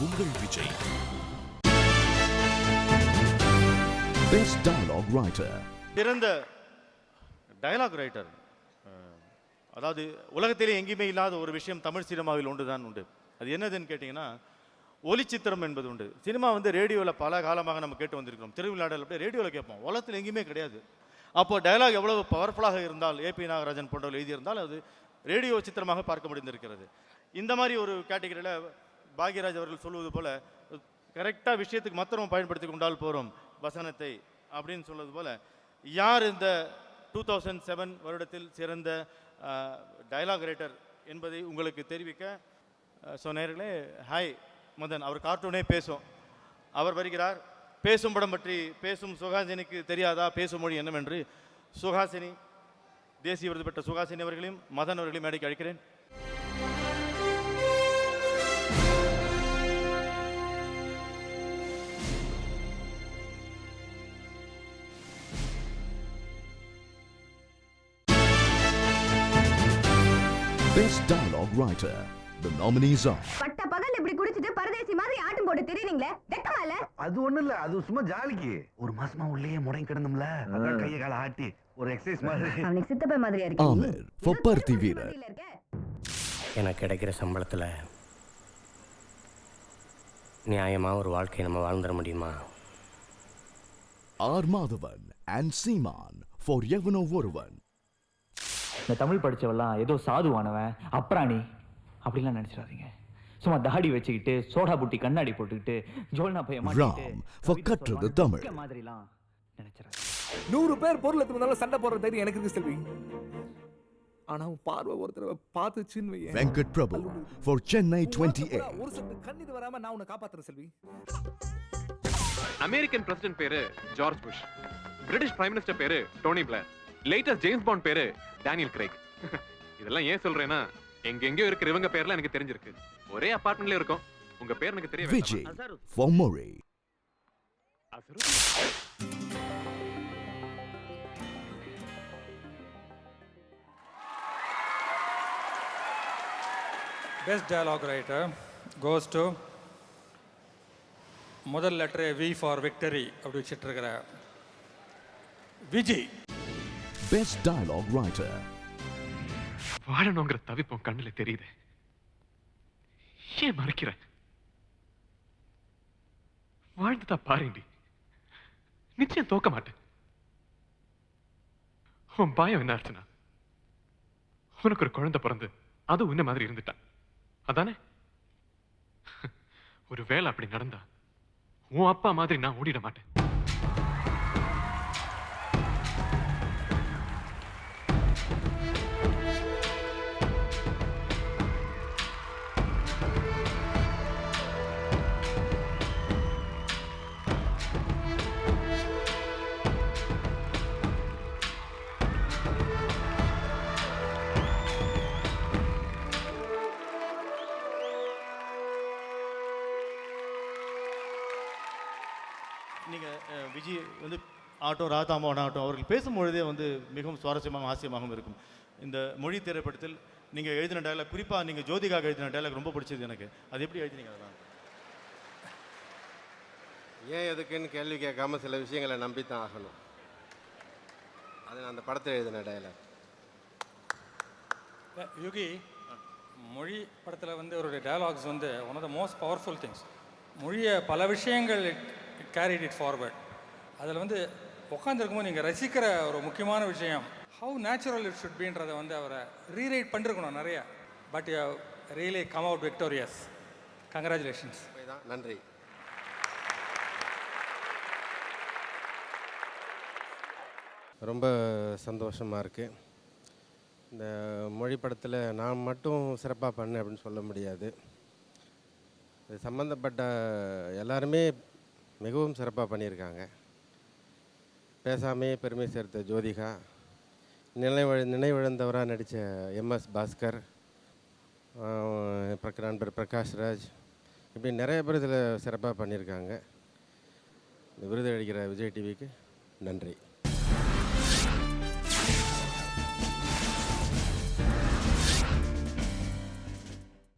உங்கள் Vijay. Best Dialogue Writer. சிறந்த dialogue writer. அதாவது உலகத்திலே எங்கேயுமே இல்லாத ஒரு விஷயம் தமிழ் சினிமாவில் உண்டு. அது என்னதுன்னு கேட்டிங்கன்னா, ஒலிச்சித்திரம் என்பது உண்டு. சினிமா ரேடியோவில் பல காலமாக நம்ம கேட்டு வந்திருக்கிறோம். திருவிழாடல் அப்படியே ரேடியோவில் கேட்போம். உலகத்தில் எங்கேயுமே கிடையாது. அப்போ டயலாக் எவ்வளவு பவர்ஃபுல்லாக இருந்தால், ஏபி நாகராஜன் போன்றவர் எழுதியிருந்தால் அது ரேடியோ சித்திரமாக பார்க்க முடிந்திருக்கிறது. இந்த மாதிரி ஒரு கேட்டகரியில் பாக்யராஜ் அவர்கள் சொல்வது போல கரெக்டாக விஷயத்துக்கு மாத்திரம் பயன்படுத்தி கொண்டால் போகிறோம் வசனத்தை அப்படின்னு சொல்வது போல, யார் இந்த 2007 வருடத்தில் சிறந்த டயலாக் ரைட்டர் என்பதை உங்களுக்கு தெரிவிக்க நேயர்களே, ஹாய் மதன். அவர் கார்ட்டூனே பேசும். அவர் வருகிறார். பேசும் படம் பற்றி பேசும் சுஹாசினிக்கு தெரியாதா பேசும் மொழி என்னவென்று? சுஹாசினி, தேசிய விருது பெற்ற சுஹாசினி அவர்களையும் மதன் அவர்களையும் மேடைக்கு அழைக்கிறேன். Best Dialogue Writer. The nominees are பட்ட பகல் இப்படி குடிச்சிட்டு பரதேசி மாதிரி ஆட்டம் போட்டு திரியறீங்களே, வெக்கமா இல்ல? அது ஒண்ணு இல்ல, அது சும்மா ஜாலிக்கு. ஒரு மாசமா உள்ளே முடங்கி கிடந்தோம்ல, அதான் கைய கால ஆட்டி ஒரு எக்ஸசைஸ் மாதிரி. அவனுக்கு சித்தப்பா மாதிரியா இருக்கு. Amir for பருத்தி வீரர். எனக்கு கிடைக்கிற சம்பளத்துல நியாயமா ஒரு வாழ்க்கையை நம்ம வாழ்ந்துட முடியுமா? R Madhavan and Seeman for எவனோ ஒருவன். இந்த தமிழ் படிச்சவெல்லாம் ஏதோ சாதுவானவன் அப்ராணி அப்படிலாம் நினைச்சிடாதீங்க. சும்மா தாடி வச்சுக்கிட்டு சோடா புட்டி கண்ணாடி போட்டுக்கிட்டு ஜோல்னா பையன் ராம் for கற்றது தமிழ். மாதிரிலாம் நினைச்சிடாதீங்க. 100 பேர் பொருள் எடுத்துனால சண்டை போடுற தைரியம் எனக்கு இருக்கு செல்வி. ஆனா பார்வை ஒரு தடவை பார்த்துச்சுன்னு வையே. வெங்கட் பிரபு for சென்னை 28. ஒரு செட்டு கண்ணீர் வராம நான் உன்னை காப்பாத்துறேன் செல்வி. அமெரிக்கன் பிரசிடென்ட் பேரு George Bush, British prime minister பேரு Tony Blair, latest James Bond பேரு டேனியல் கிரைக். இதெல்லாம் ஏன் சொல்றேன்னா, எங்கெங்கயோ இருக்கிற இவங்க பேர்லாம் எனக்கு தெரிஞ்சிருக்கு. ஒரே அபார்ட்மெண்ட்ல இருக்கோம். உங்க பேர் எனக்கு தெரிய Vijay for Murray. Best dialogue writer goes to முதல் லெட்டரே V for victory அப்படி வச்சிட்டு இருக்கிற விஜய். Best Dialogue Writer. வாழணுங்கிற தவிப்பும் கண்ணுல தெரியுது. ஏன் மறைக்கிற? வாழ்ந்துதா பாருண்டி. நிச்சயம் தோக்க மாட்டேன். உன் பயம் என்ன ஆச்சுன்னா, உனக்கு ஒரு குழந்தை பிறந்து அது உன்ன மாதிரி இருந்துட்டான் அதானே? ஒரு வேளை அப்படி நடந்தா உன் அப்பா மாதிரி நான் ஓடிட மாட்டேன். நீங்கள் விஜய் ஆட்டோ ராதாமோகன் ஆட்டோ அவர்கள் பேசும்பொழுதே மிகவும் சுவாரஸ்யமாகவும் ஹாஸ்யமாகவும் இருக்கும். இந்த மொழி திரைப்படத்தில் நீங்கள் எழுதின டயலாக், குறிப்பாக நீங்கள் ஜோதிகாக எழுதின டயலாக் ரொம்ப பிடிச்சது எனக்கு. அது எப்படி எழுதினீங்க? அதெல்லாம் ஏன் எதுக்குன்னு கேள்வி கேட்காம சில விஷயங்களை நம்பித்தான் ஆகணும். அது நான் அந்த படத்தில் எழுதின டயலாக். யுகி, மொழி படத்தில் ஒரு dialogues one of the most powerful things. மொழியை பல விஷயங்கள் கேரிட் இட் ஃபார்வர்ட். அதில் உட்காந்துருக்கும்போது நீங்கள் ரசிக்கிற ஒரு முக்கியமான விஷயம் ஹவு நேச்சுரல் இட் ஷுட் பீன்றதை அவரை ரீரைட் பண்ணிருக்கணும் நிறைய. But you really come out victorious. Congratulations. நன்றி. ரொம்ப சந்தோஷமாக இருக்குது. இந்த மொழி படத்தில் நான் மட்டும் சிறப்பாக பண்ணேன் அப்படின்னு சொல்ல முடியாது. இது சம்மந்தப்பட்ட எல்லாருமே மிகவும் சிறப்பாக பண்ணியிருக்காங்க. பேசாமே பெருமை சேர்த்த ஜோதிகா, நினைவிழந்தவராக நடித்த MS பாஸ்கர், நண்பர் பிரகாஷ் ராஜ், இப்படி நிறைய பேர் இதில் சிறப்பாக பண்ணியிருக்காங்க. இந்த விருது அளிக்கிற விஜய் டிவிக்கு நன்றி.